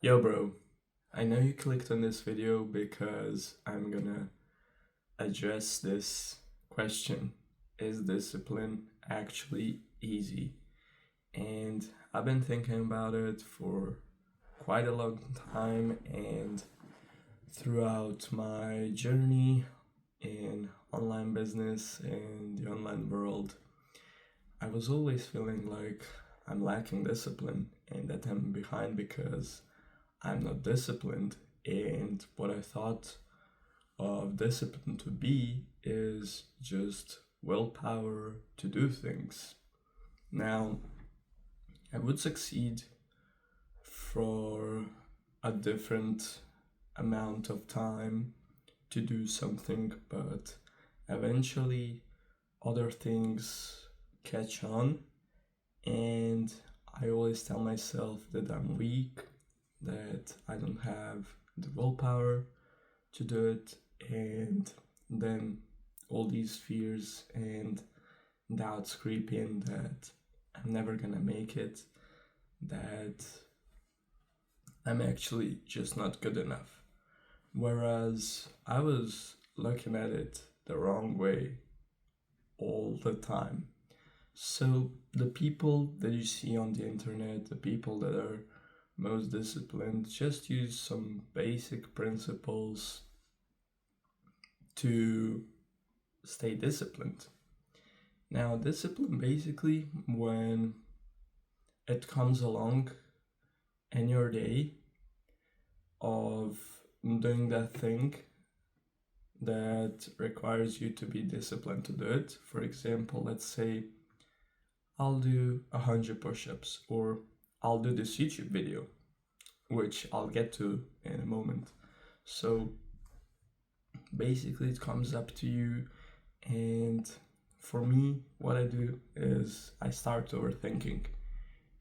Yo, bro, I know you clicked on this video because I'm gonna address this question. Is discipline actually easy? And I've been thinking about it for quite a long time, and throughout my journey in online business and the online world, I was always feeling like I'm lacking discipline and that I'm behind because I'm not disciplined. And what I thought of discipline to be is just willpower to do things. Now, I would succeed for a different amount of time to do something, but eventually other things catch on, and I always tell myself that I'm weak, that I don't have the willpower to do it, and then all these fears and doubts creep in that I'm never gonna make it, that I'm actually just not good enough. Whereas I was looking at it the wrong way all the time. So the people that you see on the internet, the people that are most disciplined, just use some basic principles to stay disciplined. Now, discipline basically, when it comes along in your day of doing that thing that requires you to be disciplined to do it. For example, let's say I'll do 100 push-ups, or I'll do this YouTube video, which I'll get to in a moment. So basically it comes up to you, and for me what I do is I start overthinking,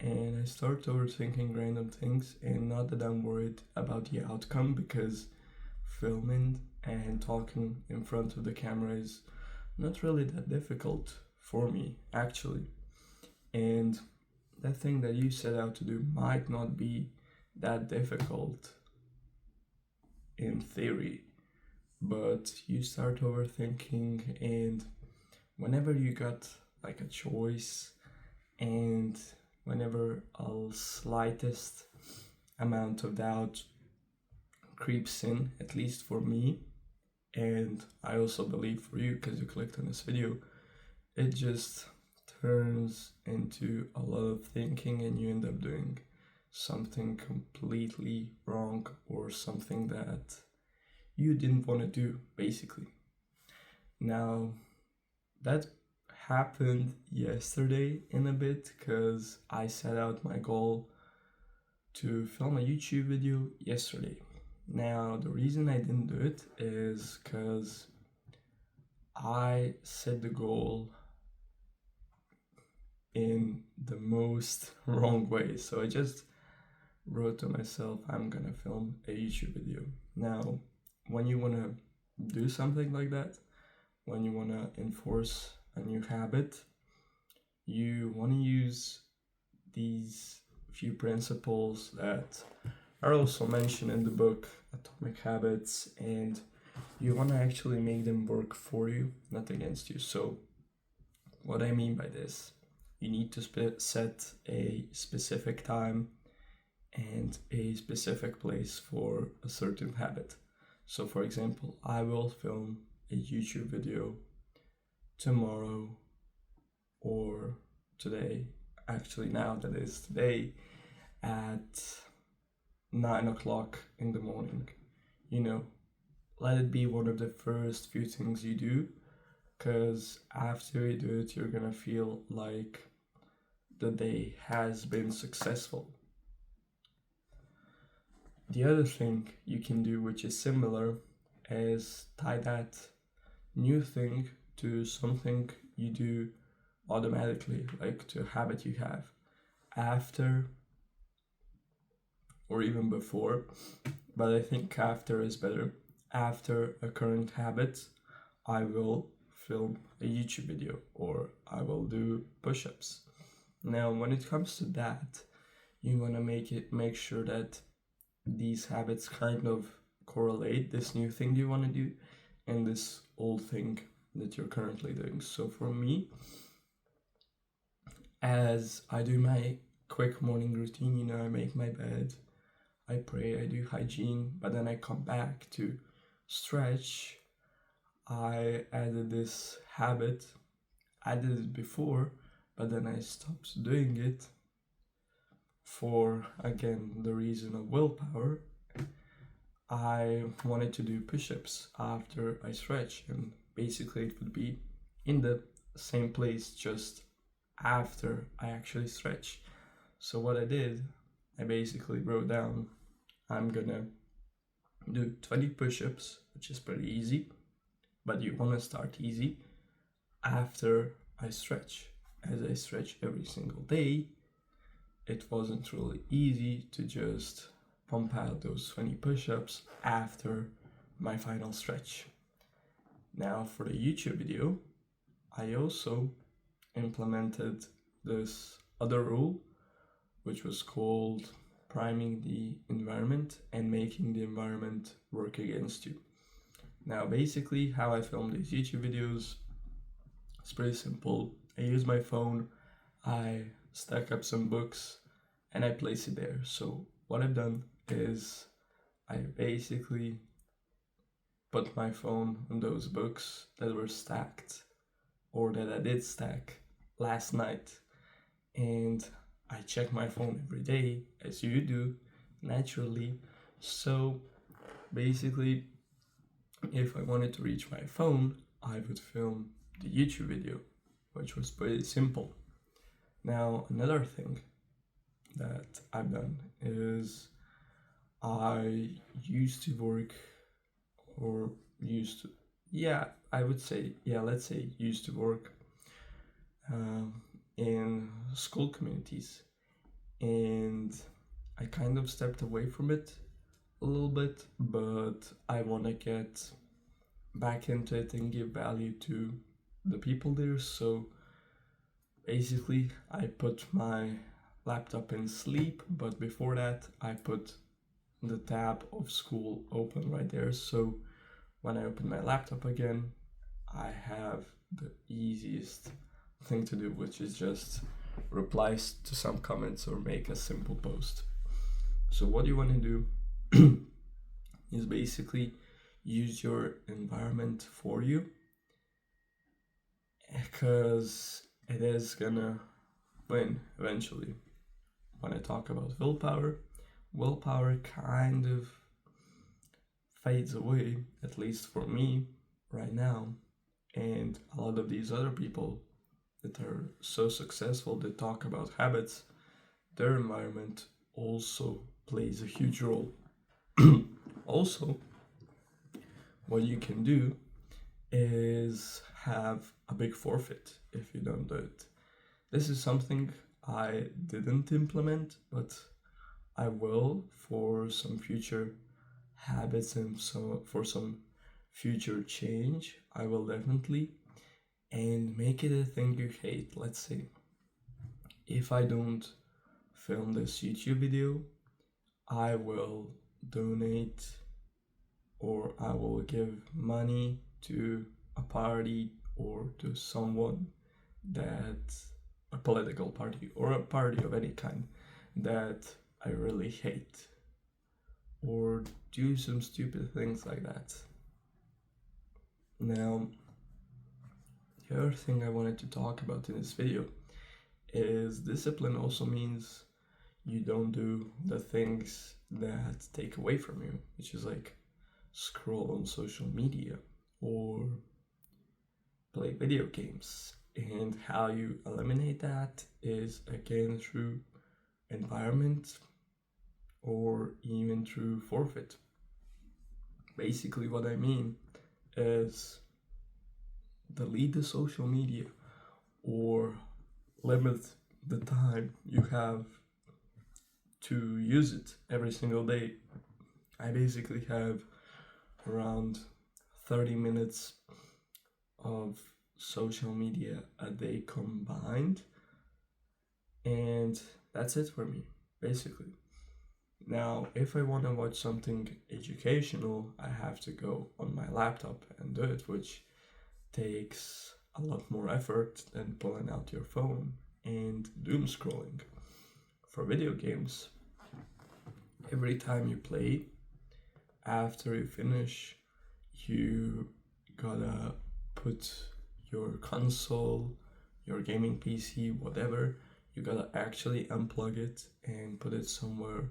and I start overthinking random things, and not that I'm worried about the outcome, because filming and talking in front of the camera is not really that difficult for me actually. And that thing that you set out to do might not be that difficult in theory, but you start overthinking, and whenever you got like a choice, and whenever a slightest amount of doubt creeps in, at least for me, and I also believe for you because you clicked on this video, it just turns into a lot of thinking, and you end up doing something completely wrong, or something that you didn't want to do, basically. Now, that happened yesterday in a bit because I set out my goal to film a YouTube video yesterday. Now, the reason I didn't do it is because I set the goal in the most wrong way. So I just wrote to myself, I'm gonna film a YouTube video. Now, when you wanna do something like that, when you wanna enforce a new habit, you wanna use these few principles that are also mentioned in the book Atomic Habits, and you want to actually make them work for you, not against you. So what I mean by this, you need to set a specific time and a specific place for a certain habit. So for example, I will film a YouTube video tomorrow or today, actually now that is today, at 9 o'clock in the morning. You know, let it be one of the first few things you do, because after you do it, you're gonna feel like the day has been successful. The other thing you can do, which is similar, is tie that new thing to something you do automatically, like to a habit you have after or even before, but I think after is better. After a current habit, I will film a YouTube video, or I will do push-ups. Now, when it comes to that, you want to make sure that these habits kind of correlate, this new thing you want to do and this old thing that you're currently doing. So for me, as I do my quick morning routine, you know, I make my bed, I pray, I do hygiene, but then I come back to stretch. I added this habit. I did it before, but then I stopped doing it for, again, the reason of willpower. I wanted to do push-ups after I stretch, and basically it would be in the same place just after I actually stretch. So what I did, I basically wrote down, I'm gonna do 20 push-ups, which is pretty easy, but you want to start easy after I stretch. As I stretch every single day, it wasn't really easy to just pump out those 20 push-ups after my final stretch. Now for the YouTube video, I also implemented this other rule, which was called priming the environment and making the environment work against you. Now basically how I film these YouTube videos is pretty simple. I use my phone, I stack up some books and I place it there. So what I've done is I basically put my phone on those books that were stacked or that I did stack last night, and I check my phone every day, as you do naturally. So basically, if I wanted to reach my phone, I would film the YouTube video, which was pretty simple. Now another thing that I've done is I used to work, or used to, I would say, let's say used to work in school communities, and I kind of stepped away from it a little bit, but I want to get back into it and give value to the people there. So basically I put my laptop in sleep, but before that I put the tab of school open right there, so when I open my laptop again, I have the easiest thing to do, which is just replies to some comments or make a simple post. So what you want to do is basically use your environment for you, because it is gonna win eventually. When I talk about willpower kind of fades away, at least for me right now, and a lot of these other people that are so successful that talk about habits, their environment also plays a huge role. Also, what you can do is have a big forfeit if you don't do it. This is something I didn't implement, but I will for some future habits and so for some future change. I will definitely, and make it a thing you hate. Let's say if I don't film this YouTube video, I will donate or I will give money to a party or to someone that, a political party or a party of any kind that I really hate, or do some stupid things like that. Now, the other thing I wanted to talk about in this video is discipline also means you don't do the things that take away from you, which is like scroll on social media or play video games. And how you eliminate that is again through environment or even through forfeit. Basically what I mean is delete the social media or limit the time you have to use it every single day. I basically have around 30 minutes of social media a day combined, and that's it for me, basically. Now, if I want to watch something educational, I have to go on my laptop and do it, which takes a lot more effort than pulling out your phone and doom scrolling. For video games, every time you play, after you finish, you gotta put your console, your gaming PC, whatever, you gotta actually unplug it and put it somewhere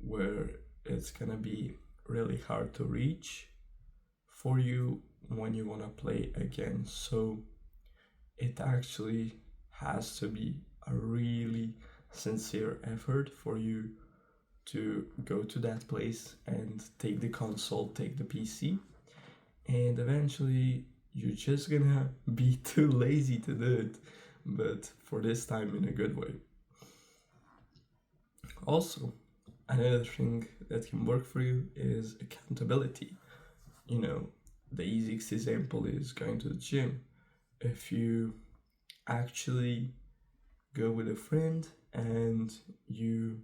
where it's gonna be really hard to reach for you when you wanna play again. So it actually has to be a really sincere effort for you to go to that place and take the console, take the PC, and eventually you're just gonna be too lazy to do it, but for this time in a good way. Also, another thing that can work for you is accountability. You know, the easiest example is going to the gym. If you actually go with a friend and you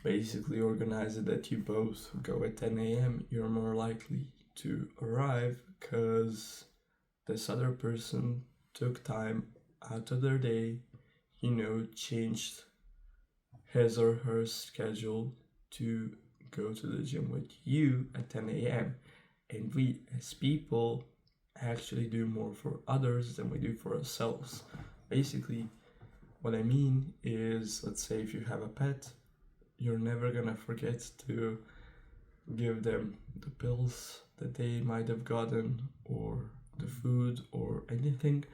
basically organize it that you both go at 10 a.m., you're more likely to arrive because this other person took time out of their day, changed his or her schedule to go to the gym with you at 10 a.m. And we, as people, actually do more for others than we do for ourselves. Basically, what I mean is, let's say if you have a pet, you're never gonna forget to give them the pills that they might have gotten, or the food, or anything.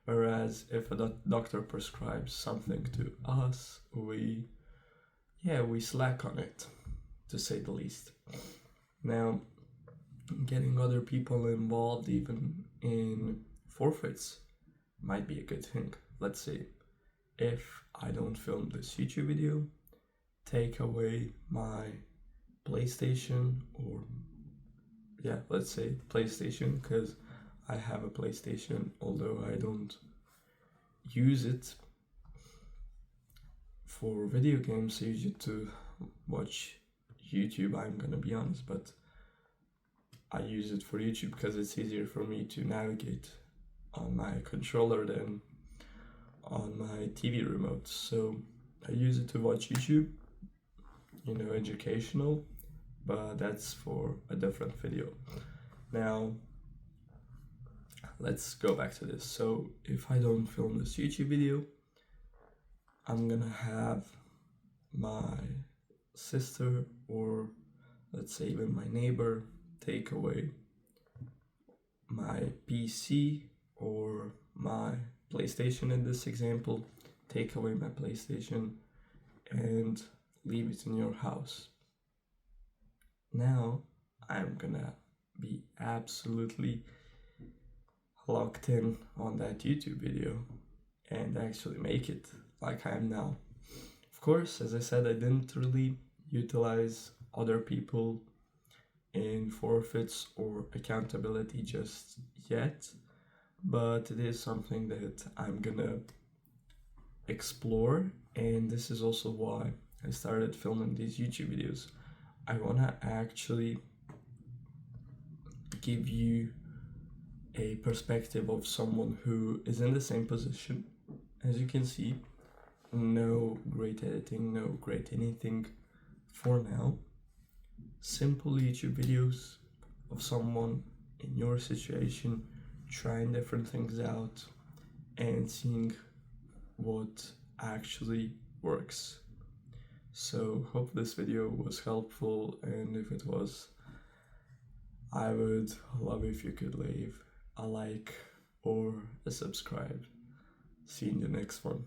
Whereas if a doctor prescribes something to us, we slack on it, to say the least. Now, getting other people involved, even in forfeits, might be a good thing. Let's say if I don't film this YouTube video, take away my PlayStation, or let's say PlayStation, because I have a PlayStation, although I don't use it for video games. I use it to watch YouTube, I'm gonna be honest, but I use it for YouTube because it's easier for me to navigate on my controller than on my TV remote. So I use it to watch YouTube, educational, but that's for a different video. Now, let's go back to this. So if I don't film this YouTube video, I'm gonna have my sister, or let's say even my neighbor, take away my PC or my PlayStation in this example, take away my PlayStation and leave it in your house. Now I'm gonna be absolutely locked in on that YouTube video and actually make it like I am now. Of course, as I said, I didn't really utilize other people in forfeits or accountability just yet, but it is something that I'm gonna explore, and this is also why I started filming these YouTube videos. I wanna actually give you a perspective of someone who is in the same position. As you can see, no great editing, no great anything for now. Simple YouTube videos of someone in your situation trying different things out and seeing what actually works. So hope this video was helpful, and if it was, I would love if you could leave a like or a subscribe. See you in the next one.